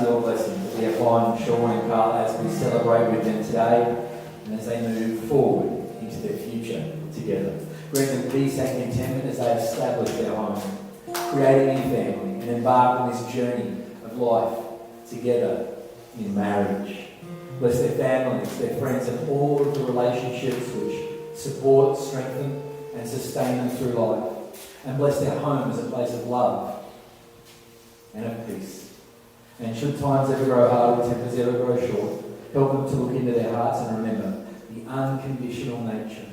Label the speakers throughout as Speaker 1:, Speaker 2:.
Speaker 1: ask your blessing to be upon Sean and Carla as we celebrate with them today and as they move forward into their future together. Grant them peace and contentment as they establish their home, create a new family, and embark on this journey of life together in marriage. Bless their families, their friends, and all of the relationships which support, strengthen, and sustain them through life. And bless their home as a place of love and of peace. And should times ever grow hard or tempers ever grow short, help them to look into their hearts and remember the unconditional nature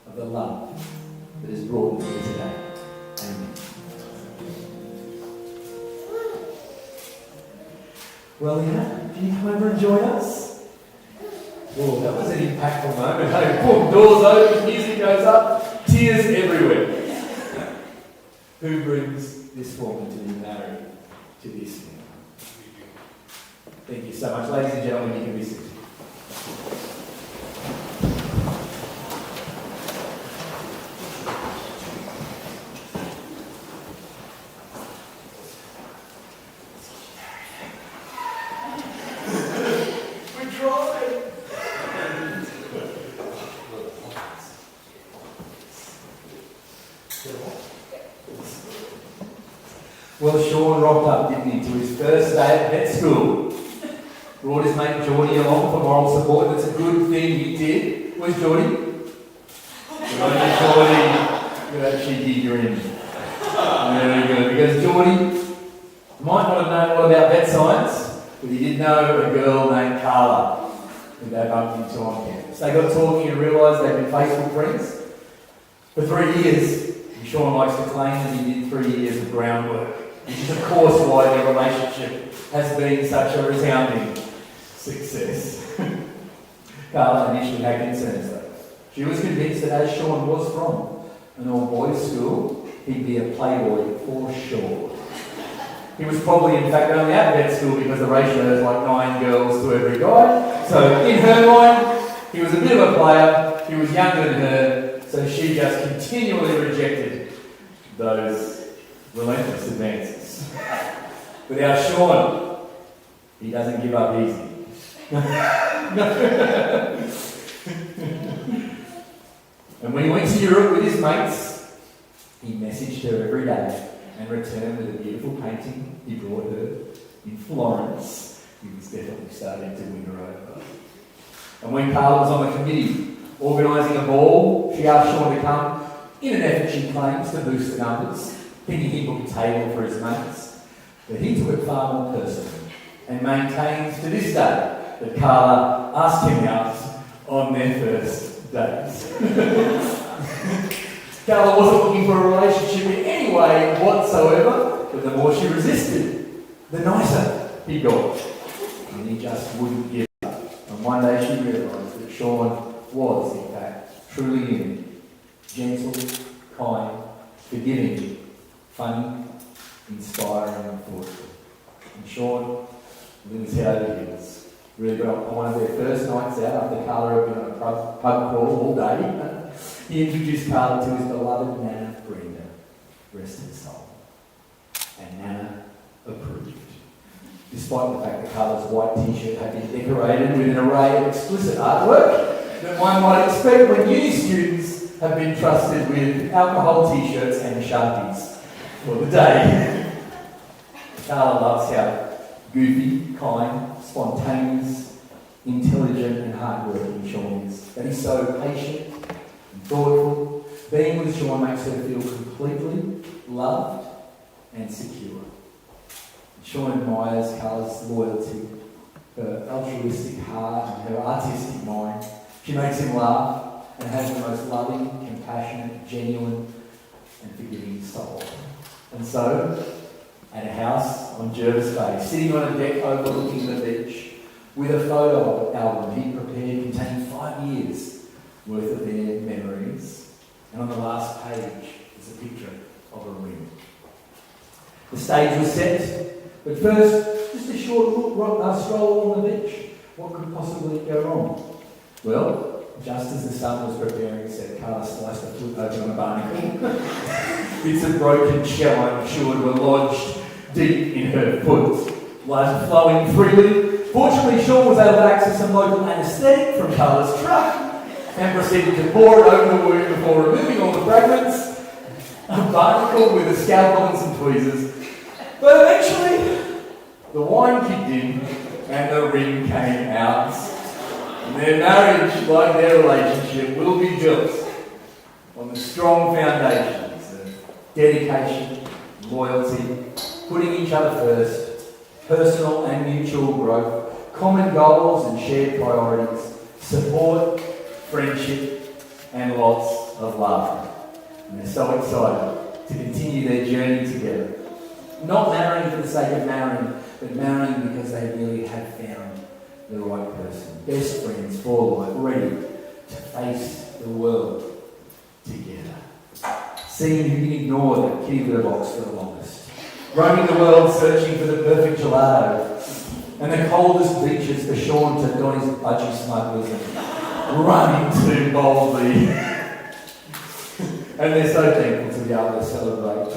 Speaker 1: of the love that has brought them here today. Amen. Well, Leanna, can you come over and join us? Whoa, that was an impactful moment. Hey, boom, doors open, music goes up, tears everywhere. Who brings this woman to be married to this man? Thank you so much. Ladies and gentlemen, you can be seated. Well, Sean rocked up, didn't he, to his first day at vet school. Brought his mate Geordie along for moral support. That's a good thing he did. Where's Geordie? Good on you, Geordie. Good cheeky grin. Very good. Because Geordie might not have known a lot about vet science, but he did know a girl named Carla who they bumped into on campus. They got talking and realised they'd been Facebook friends for 3 years. And Sean likes to claim that he did 3 years of groundwork, which is of course why their relationship has been such a resounding success. Carla initially had concerns though. She was convinced that as Sean was from an all-boys school, he'd be a playboy for sure. He was probably in fact only at vet school because the ratio is like 9 girls to every guy. So in her mind, he was a bit of a player, he was younger than her, so she just continually rejected those relentless advances. But our Sean, he doesn't give up easy. And when he went to Europe with his mates, he messaged her every day and returned with a beautiful painting he brought her in Florence. He was definitely starting to win her over. And when Carla was on the committee organising a ball, she asked Sean to come in an effort she claims to boost the numbers, thinking he'd book a table for his mates. But he took it far more personally and maintains to this day that Carla asked him out on their first dates. Carla wasn't looking for a relationship in any way whatsoever, but the more she resisted, the nicer he got. And he just wouldn't give up. And one day she realised that Sean was, in fact, truly human, gentle, kind, forgiving, funny, inspiring, and thoughtful. And Sean lit his head over heels. Really got on one of their first nights out after Carla had been on a pub crawl all day. He introduced Carla to his beloved Nana Brenda, rest her soul. And Nana approved. Despite the fact that Carla's white t-shirt had been decorated with an array of explicit artwork that one might expect when uni students have been trusted with alcohol t-shirts and Sharpies for the day. Carla loves how goofy, kind, spontaneous, intelligent and hardworking Sean is. That he's so patient and thoughtful. Being with Sean makes her feel completely loved and secure. Sean admires Carla's loyalty, her altruistic heart and her artistic mind. She makes him laugh and has the most loving, compassionate, genuine and forgiving soul. And so, at a house on Jervis Bay, sitting on a deck overlooking the beach, with a photo album he prepared containing 5 years worth of their memories. And on the last page is a picture of a ring. The stage was set, but first, just a short stroll along the beach. What could possibly go wrong? Well, just as the sun was preparing to set, Carla sliced a foot open on a barnacle. Bits of broken shell, I'm sure, were lodged deep in her foot. blood flowing freely. Fortunately, Sean was able to access some local anaesthetic from Carla's truck and proceeded to pour it over the wound before removing all the fragments, a barnacle with a scalpel and some tweezers. But eventually, the wine kicked in and the ring came out. And their marriage, like their relationship, will be built on the strong foundations of dedication, loyalty, putting each other first, personal and mutual growth, common goals and shared priorities, support, friendship, and lots of laughter. And they're so excited to continue their journey together. Not marrying for the sake of marrying, but marrying because they really have found the right person. Best friends for life, ready to face the world together. Seeing who can ignore that kitty litter box for the longest. Roaming the world searching for the perfect gelato. And the coldest beaches for Sean to don his budgie smugglers and run into boldly. And they're so thankful to be able to celebrate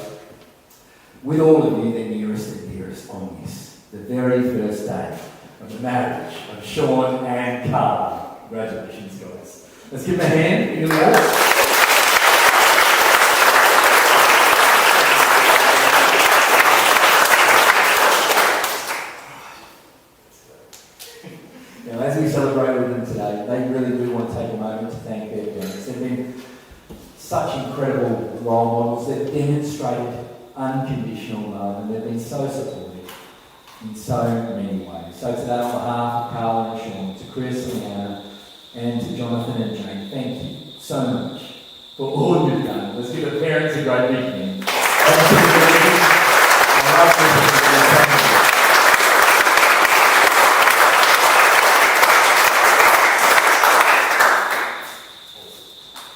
Speaker 1: with all of you, their nearest and dearest, on this, the very first day of the marriage of Sean and Carla. Congratulations, guys. Let's give them a hand. Can you hear that? Now, as we celebrate with them today, they really do want to take a moment to thank their parents. They've been such incredible role models. They've demonstrated unconditional love, and they've been so supportive in so many ways. So today, on behalf of Carla and Sean, to Chris and Anna, and to Jonathan and Jane, thank you so much for all you've done. Let's give the parents a great big hand.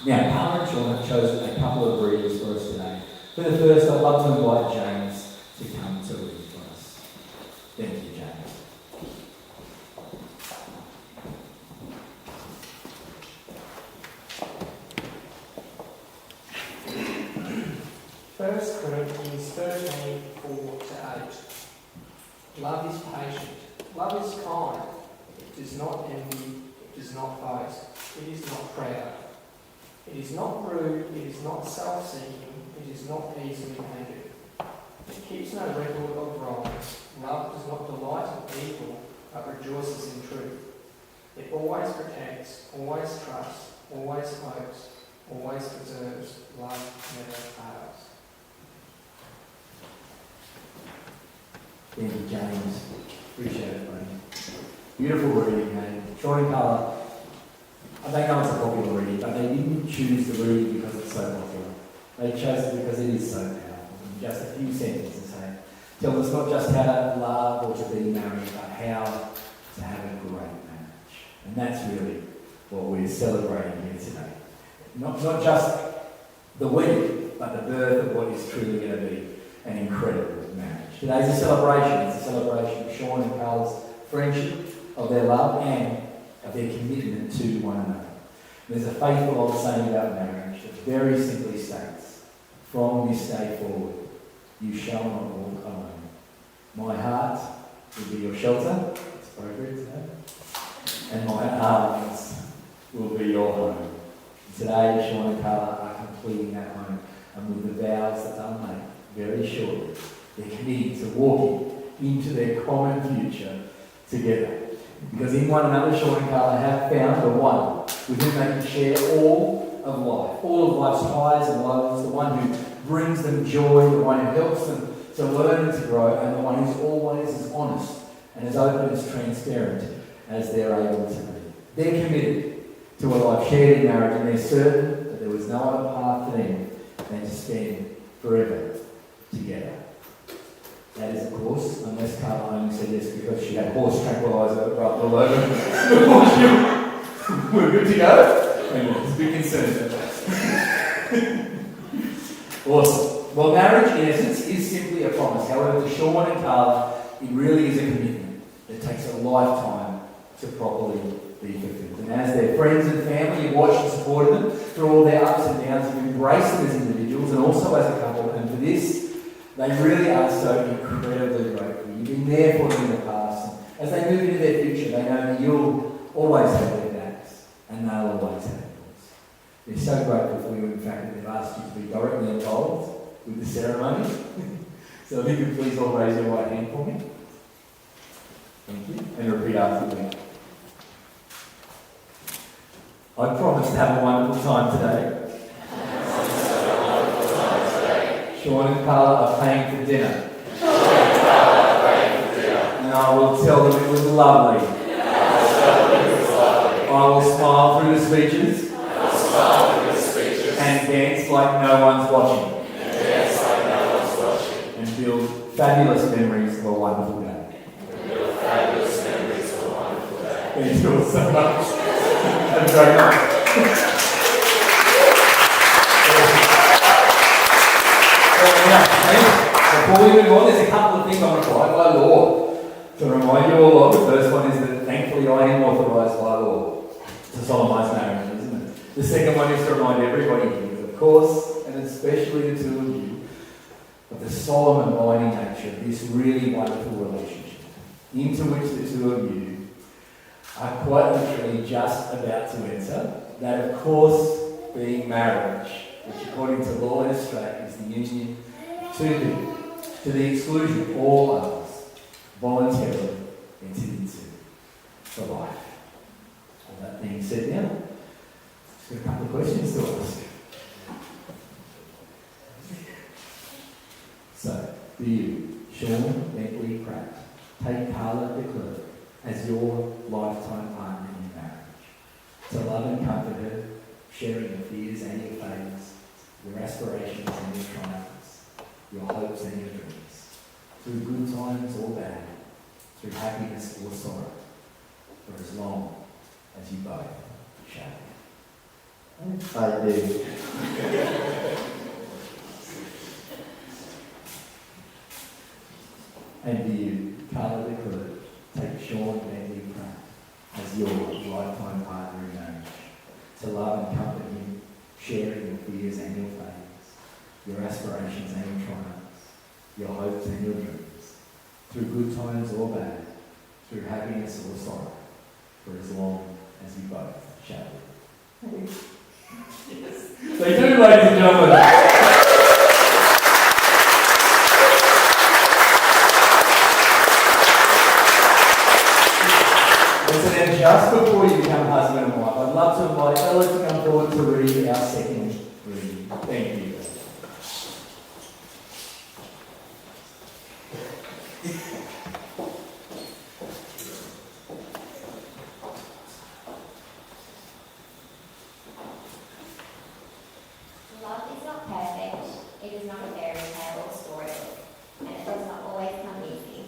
Speaker 1: Now, Carla and Sean have chosen a couple of readers for us today. For the first, I'd love to invite James to come to read for us. Thank you, James.
Speaker 2: First Corinthians 13, 4-8. Love is patient. Love is kind. It does not envy. It does not boast. It is not proud. It is not rude. It is not self-seeking. It is not easily angered. It keeps no record of wrongs. Love does not delight in evil, but rejoices in truth. It always protects, always trusts, always hopes, always preserves. Love never fails.
Speaker 1: Thank you, James. Appreciate it, buddy. Beautiful reading, mate. Sean and Carla, I don't know it's a popular reading, but they didn't choose the reading because it's so popular. They chose it because it is so powerful. In just a few sentences, hey, tell us not just how to love or to be married, but how to have a great marriage. And that's really what we're celebrating here today. Not just the wedding, but the birth of what is truly going to be an incredible marriage. Today's a celebration. It's a celebration of Sean and Carla's friendship, of their love, and of their commitment to one another. There's a faithful old saying about marriage that very simply states, from this day forward, you shall not walk alone. My heart will be your shelter, it's appropriate today, and my arms will be your home. Today, Sean and Carla are completing that home, and with the vows that they'll make very shortly, they're committing to walking into their common future together. Because in one another, Sean and Carla have found the one with whom they can share all of life, all of life's highs and lows, the one who brings them joy, the one who helps them to learn and to grow, and the one who's always as honest and as open and as transparent as they're able to be. They're committed to a life shared in marriage, and they're certain that there was no other path for them than to spend forever together. That is, of course, unless Carla only said yes because she had horse tranquilizer right all over we're good to go. And it's a bit concerned about that. Awesome. Well, marriage, in essence, is simply a promise. However, to Sean and Carla, it really is a commitment that takes a lifetime to properly be fulfilled. And as their friends and family have watched and supported them through all their ups and downs, have embraced them as individuals and also as a couple, and for this, they really are so incredibly grateful. You've been there for them in the past. And as they move into their future, they know that you'll always have their backs, and they'll always have yours. They're so grateful for you, in fact, that they've asked you to be directly involved with the ceremony. So if you could please all raise your right hand for me. Thank you. And repeat after me. I promise to have a wonderful time today. Sean and Carla are paying for dinner. And I will tell them it was lovely. I will smile through the speeches. And dance like no one's watching. And build fabulous memories of a wonderful day. Thank you all so much. Have a great night. Before we move on, there's a couple of things I'm required by law to remind you all of. The first one is that thankfully I am authorised by law to solemnise marriage, isn't it? The second one is to remind everybody here, of course, and especially the two of you, of the solemn and binding nature of this really wonderful relationship, into which the two of you are quite literally just about to enter. That, of course, being marriage, which according to law in Australia is the union to the exclusion of all others, voluntarily entered into for life. All that being said now, just got a couple of questions to ask. So, do you, Sean Bentley Pratt, take Carla de Klerk as your lifetime partner in marriage, to love and comfort her, sharing your fears and your failures, your aspirations and your triumphs, your hopes and your dreams, through good times or bad, through happiness or sorrow, for as long as you both shall? I do. And do you, Carla de Klerk, take Sean Bentley Pratt as your lifetime partner in marriage, to love and comfort him, sharing your fears and your failures, your aspirations and your triumphs, your hopes and your dreams, through good times or bad, through happiness or sorrow, for as long as you both shall live? Yes. They do, ladies and gentlemen. And then just before you become husband and wife, I'd love to invite Ella to come forward to read our second reading. Thank you.
Speaker 3: Love is not perfect, it is not a fairy tale or storybook, and it does not always come easy.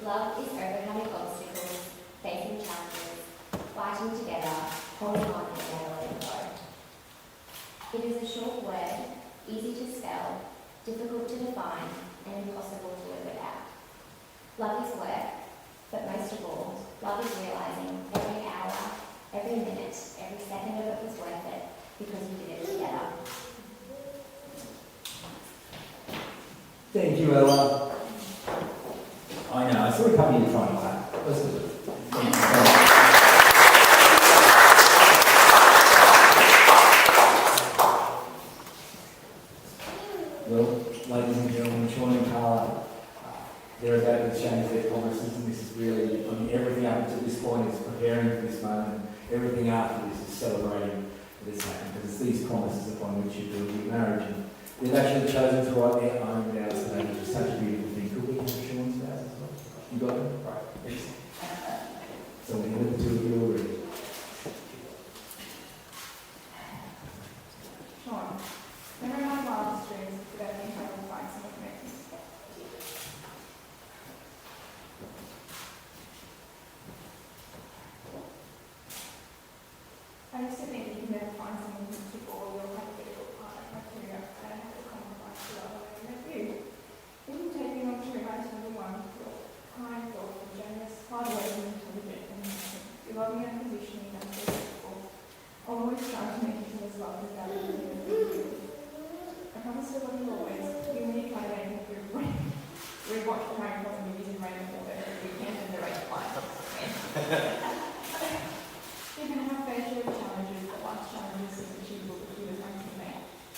Speaker 3: Love is overcoming obstacles, facing challenges, fighting together, holding on and never letting go. It is a short word, easy to spell, difficult to define, and impossible to live without. Love is work, but most of all, love is realising every hour, every minute, every second of it was worth it because we did it together.
Speaker 1: Thank you, Ella. I know, I saw a couple of you trying to clap. Let's do it. Thank you. Well, ladies and gentlemen, Sean and Carla, they're about to change their promises, and this is really, I mean, everything up until this point is preparing for this moment. Everything after this is celebrating that it's happened, because it's these promises upon which you build your marriage. And they've actually chosen to write their own vows today, which is such a beautiful thing. Could we have Sean's vows as well? You got them? Right. Excellent. So we have the two of you already.
Speaker 4: Sean, never in my wildest dreams did I think I would find someone who makes me step. I used to think you could never find someone who took all your hypothetical part of my career and I had to compromise to love when I met you. Even taking on to realize number one, you're kind, thoughtful, generous, hardworking, intelligent, and your loving and You're going to have fair share of challenges, but life's challenges is achievable if you are to me.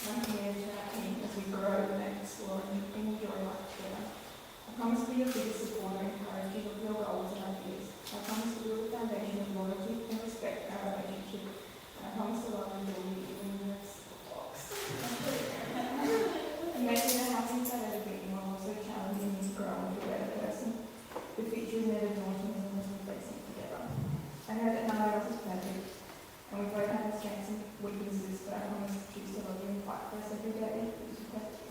Speaker 4: I'm committed to our team as we grow and explore and enjoy life together. I promise to be your biggest supporter and encourager of your goals and ideas. I promise to build a foundation of loyalty and respect for our relationship. And I promise to love and build you even in your box. And making the happiest I've ever been while also challenging you to grow into a better person. The future is never daunting unless we face it together. I know that none of us is perfect, and we both have our strengths and weaknesses, but I promise to choose to love you and fight for us every day. Because we have to.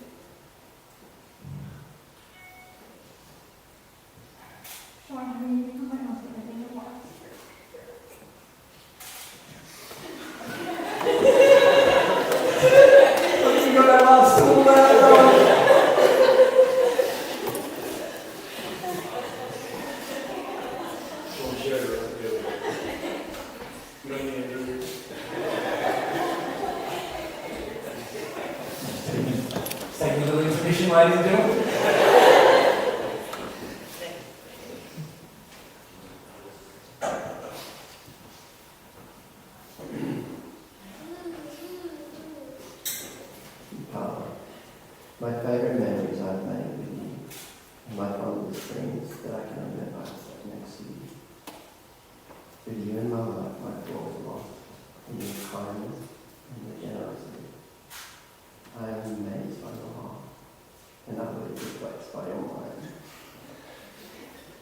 Speaker 4: Sean, have you become my husband and then your wife?
Speaker 1: You got that last school there, taking a little intermission, ladies and gentlemen.
Speaker 5: My favourite memories I've made with you, and my fondest dreams that I can remember sat next to you. With you in my life, my flaws are lost, in your kindness and your generosity. I am amazed by your heart, and utterly perplexed by your mind.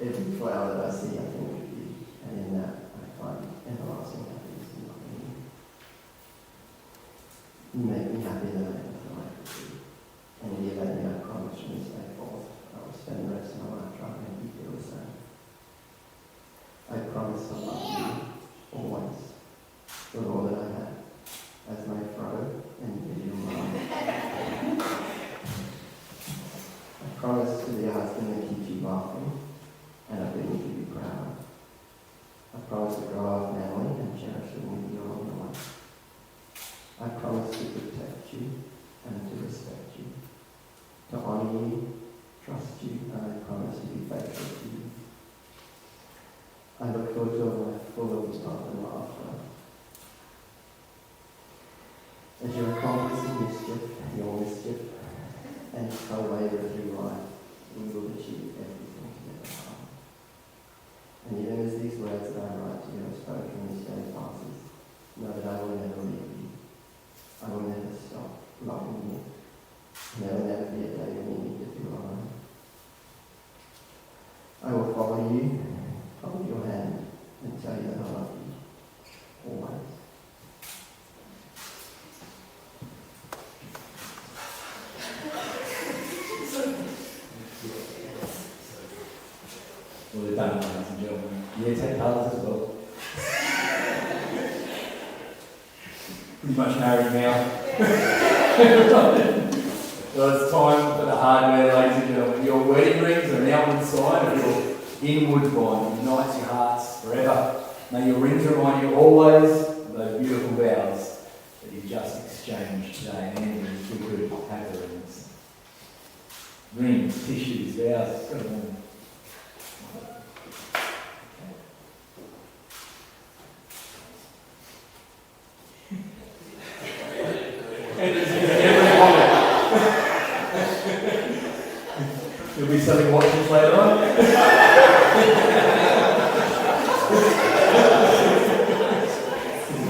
Speaker 5: Every flower that I see, I think of you, and in that I find everlasting happiness in loving you. You make me happier than I ever thought I could be. And if you let me, I promise from this day forth, I will spend the rest of my life trying to make you feel the same. I promise I'll love you, always, with all that I have, as my Fro and your mom. I promise to be a husband that keeps you laughing, and a being to be proud. I promise to grow our family and cherish them with you along the way. I promise to protect you and to respect you, to honour you, trust you, and I promise to be faithful to you. I look forward to a life full of love and laughter. As you accomplish your mischief, and co-labor through life, we will achieve everything together. And even as these words that I write to you are spoken this day passes, know that I will never leave you. I will never stop loving you. There will never be a day when you need to feel alone. I will follow you, hold your hand, and tell you that I love you. Always.
Speaker 1: Well, they're done, ladies and gentlemen. Yeah, take colours as well. Pretty much married now. So it's time for the hardware, ladies and gentlemen. Your wedding rings are an outward sign of your inward bond. Unites your hearts forever. May your rings remind you always of those beautiful vows that you've just exchanged today. And if you could have the rings. Rings, tissues, vows, it's got them all. You'll be selling watches later on.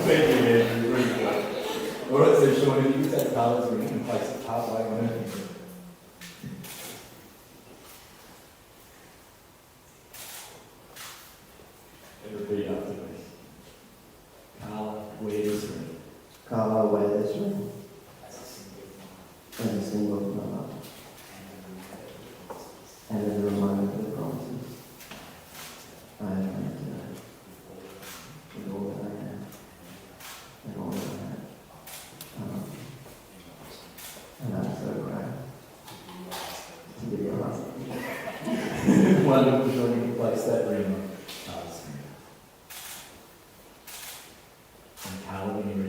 Speaker 1: Thank you, man. You're really good. All right, so Sean, if you could take Carla's ring and place it halfway on her finger. And repeat after me. Carla, wear this ring.
Speaker 5: Carla, wear this ring
Speaker 1: As a symbol of
Speaker 5: as a symbol of my love, and as a reminder of the promises I have made today, with all that I am, and all that I have. I love you. And I'm so proud to be your husband.
Speaker 1: Wonderful, Sean, you can place that ring on Carla's finger. And Carla, when you're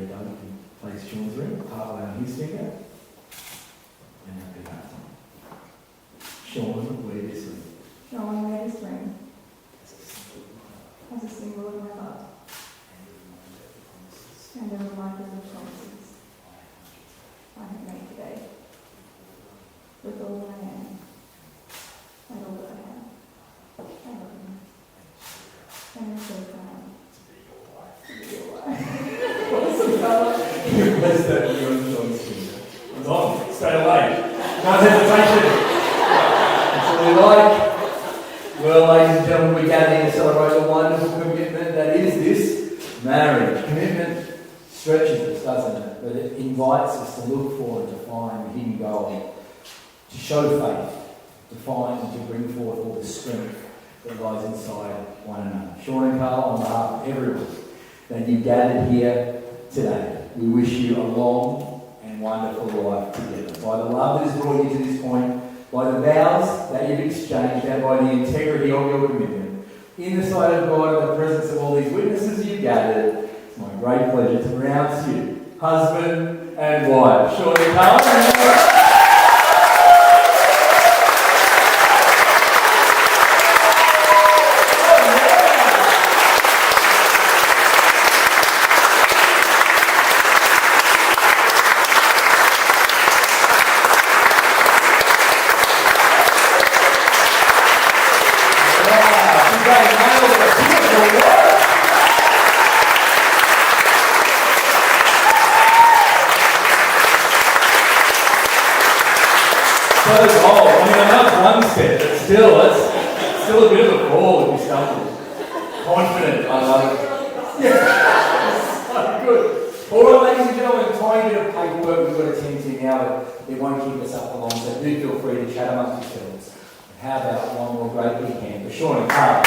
Speaker 4: as a symbol of my love and a reminder of the promises I have made today with all that I am and all that I have. I love you. And I'm so proud to be your wife.
Speaker 1: You bless that with your own choice. It's on, straight away. No hesitation. That's what we like. Well, ladies and gentlemen, we gather here to celebrate the wonderful commitment that is this marriage. Commitment stretches us, doesn't it? But it invites us to look forward, to find the hidden goal, to show faith, to find and to bring forth all the strength that lies inside one another. Sean and Carl, on behalf of everyone that you gathered here today, we wish you a long and wonderful life together. By the love that has brought you to this point, by the vows that you've exchanged, and by the integrity of your commitment, in the sight of God and the presence of all these witnesses you've gathered, it's my great pleasure to pronounce you husband and wife. Sean and Carl. Still a bit of a crawl if you stumble. Confident, I love it. Yeah, so good. All right, ladies and gentlemen, tiny bit of paperwork we've got to tend to now, but it won't keep us up for long, so do feel free to chat amongst yourselves. How about one more great big hand for Sean and Carl?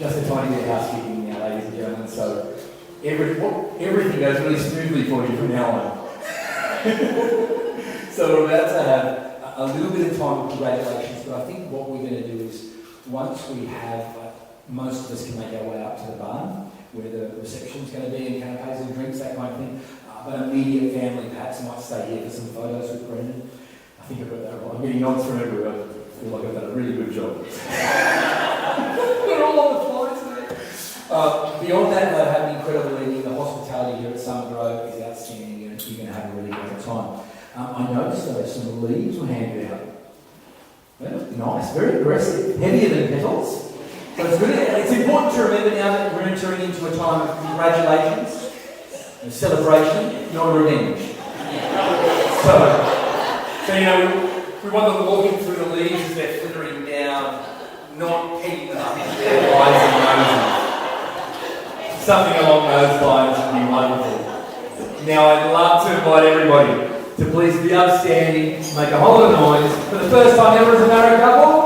Speaker 1: Just a tiny bit of housekeeping now, ladies and gentlemen, so everything goes really smoothly for you from now on. So we're about to have a little bit of time with congratulations, but I think what we're going to do is, once we have, most of us can make our way up to the barn, where the reception's going to be, and canapes and drinks, that kind of thing. But immediate family perhaps might stay here for some photos with Brendan. I think I've got that right. I'm getting nods from everywhere. I feel like I've done a really good job. We're all on the flights there. Beyond that, they've had an incredible evening. The hospitality here at Summer Grove is outstanding, and you're going to have a really great time. I noticed though some leaves were handed out. They look nice, very aggressive, heavier than petals. So it's good. It's important to remember now that we're entering into a time of congratulations, a celebration, not a revenge. So you know, we want them walking through the leaves as they're flittering down, not peeking them up into their eyes and noses. Something along those lines would be wonderful. Now I'd love to invite everybody to please be upstanding, make a whole lot of noise for the first time ever as a married couple.